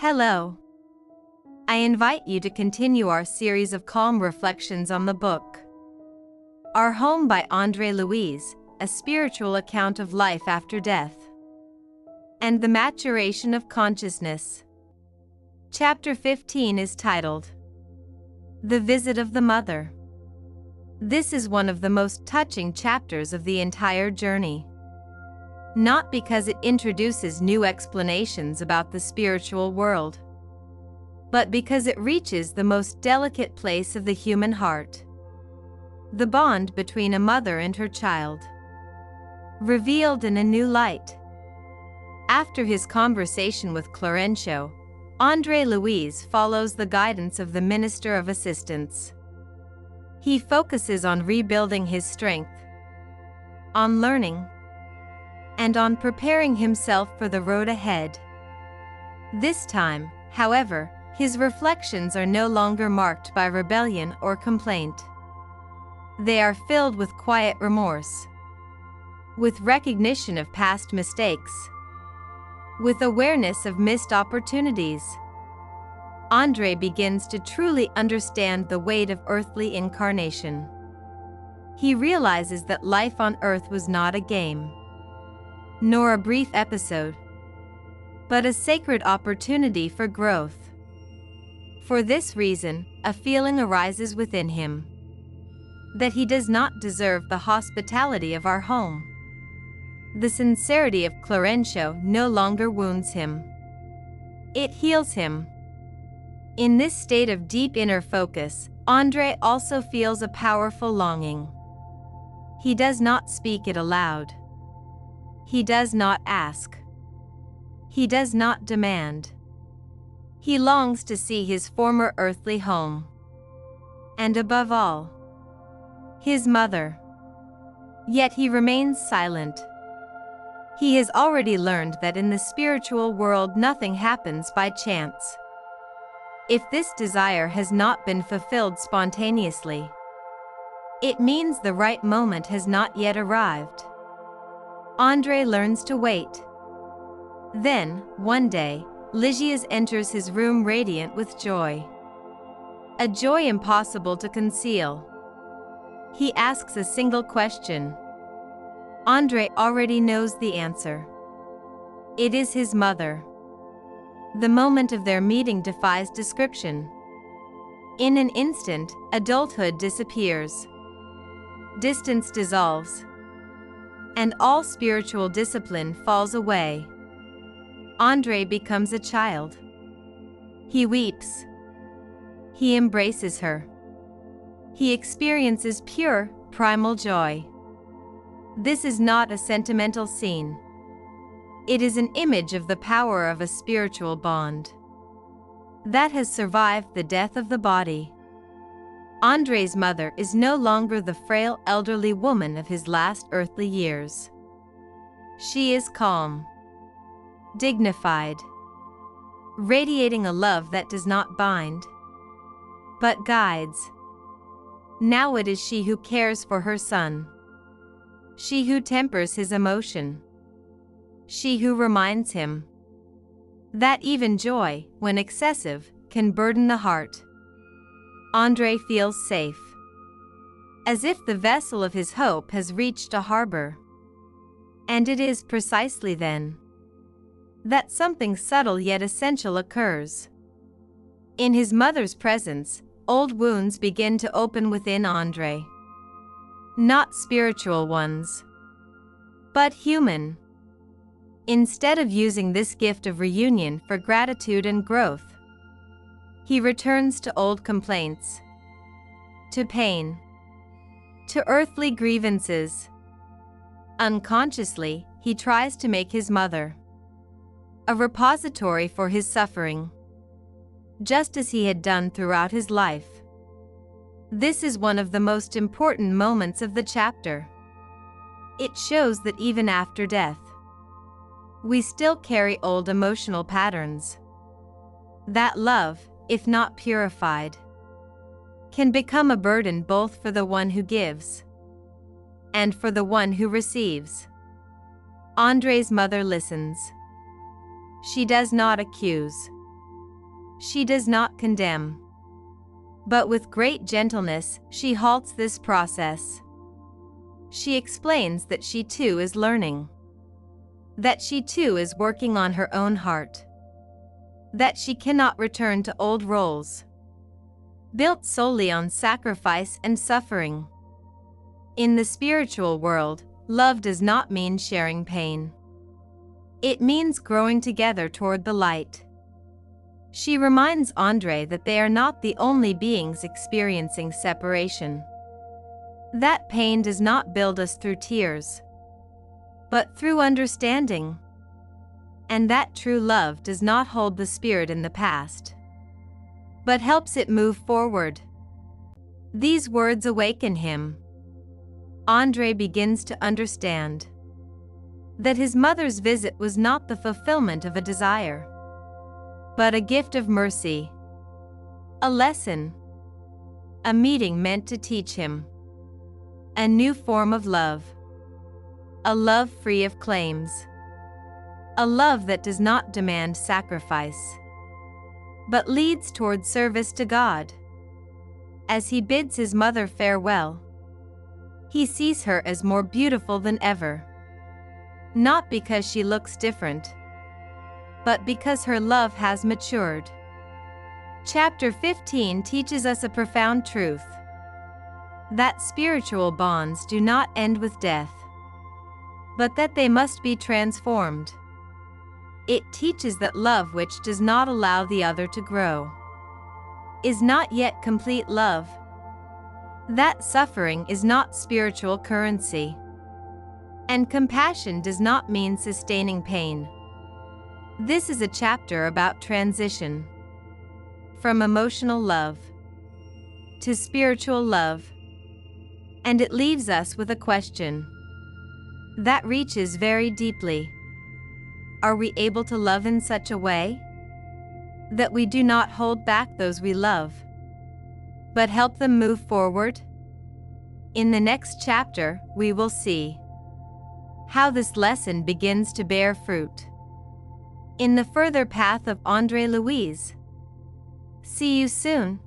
Hello. I invite you to continue our series of calm reflections on the book Our Home by André Luiz, a spiritual account of life after death and the maturation of consciousness. Chapter 15 is titled The Visit of the Mother. This is one of the most touching chapters of the entire journey. Not because it introduces new explanations about the spiritual world, but because it reaches the most delicate place of the human heart, the bond between a mother and her child, revealed in a new light. After his conversation with Clarêncio, André Luiz follows the guidance of the Minister of Assistance. He focuses on rebuilding his strength, on learning, and on preparing himself for the road ahead. This time, however, his reflections are no longer marked by rebellion or complaint. They are filled with quiet remorse, with recognition of past mistakes, with awareness of missed opportunities. André begins to truly understand the weight of earthly incarnation. He realizes that life on earth was not a game, nor a brief episode, but a sacred opportunity for growth. For this reason, a feeling arises within him that he does not deserve the hospitality of our home. The sincerity of Clarêncio no longer wounds him. It heals him. In this state of deep inner focus, André also feels a powerful longing. He does not speak it aloud. He does not ask. He does not demand. He longs to see his former earthly home, and above all, his mother. Yet he remains silent. He has already learned that in the spiritual world nothing happens by chance. If this desire has not been fulfilled spontaneously, it means the right moment has not yet arrived. André learns to wait. Then, one day, Ligias enters his room radiant with joy. A joy impossible to conceal. He asks a single question. André already knows the answer. It is his mother. The moment of their meeting defies description. In an instant, adulthood disappears. Distance dissolves, and all spiritual discipline falls away. André becomes a child. He weeps. He embraces her. He experiences pure, primal joy. This is not a sentimental scene. It is an image of the power of a spiritual bond that has survived the death of the body. André's mother is no longer the frail elderly woman of his last earthly years. She is calm, dignified, radiating a love that does not bind, but guides. Now it is she who cares for her son, she who tempers his emotion, she who reminds him that even joy, when excessive, can burden the heart. André feels safe, as if the vessel of his hope has reached a harbor. And it is precisely then that something subtle yet essential occurs. In his mother's presence, old wounds begin to open within André. Not spiritual ones, but human. Instead of using this gift of reunion for gratitude and growth, he returns to old complaints, to pain, to earthly grievances. Unconsciously, he tries to make his mother a repository for his suffering, just as he had done throughout his life. This is one of the most important moments of the chapter. It shows that even after death, we still carry old emotional patterns. That love, if not purified, can become a burden both for the one who gives and for the one who receives. André's mother listens. She does not accuse. She does not condemn. But with great gentleness, she halts this process. She explains that she too is learning. That she too is working on her own heart. That she cannot return to old roles, built solely on sacrifice and suffering. In the spiritual world, love does not mean sharing pain. It means growing together toward the light. She reminds André that they are not the only beings experiencing separation. That pain does not build us through tears, but through understanding. And that true love does not hold the spirit in the past, but helps it move forward. These words awaken him. André begins to understand that his mother's visit was not the fulfillment of a desire, but a gift of mercy, a lesson, a meeting meant to teach him a new form of love, a love free of claims, a love that does not demand sacrifice, but leads toward service to God. As he bids his mother farewell, he sees her as more beautiful than ever, not because she looks different, but because her love has matured. Chapter 15 teaches us a profound truth: that spiritual bonds do not end with death, but that they must be transformed. It teaches that love which does not allow the other to grow is not yet complete love. That suffering is not spiritual currency, and compassion does not mean sustaining pain. This is a chapter about transition from emotional love to spiritual love, and it leaves us with a question that reaches very deeply. Are we able to love in such a way that we do not hold back those we love, but help them move forward? In the next chapter, we will see how this lesson begins to bear fruit in the further path of André Luiz. See you soon.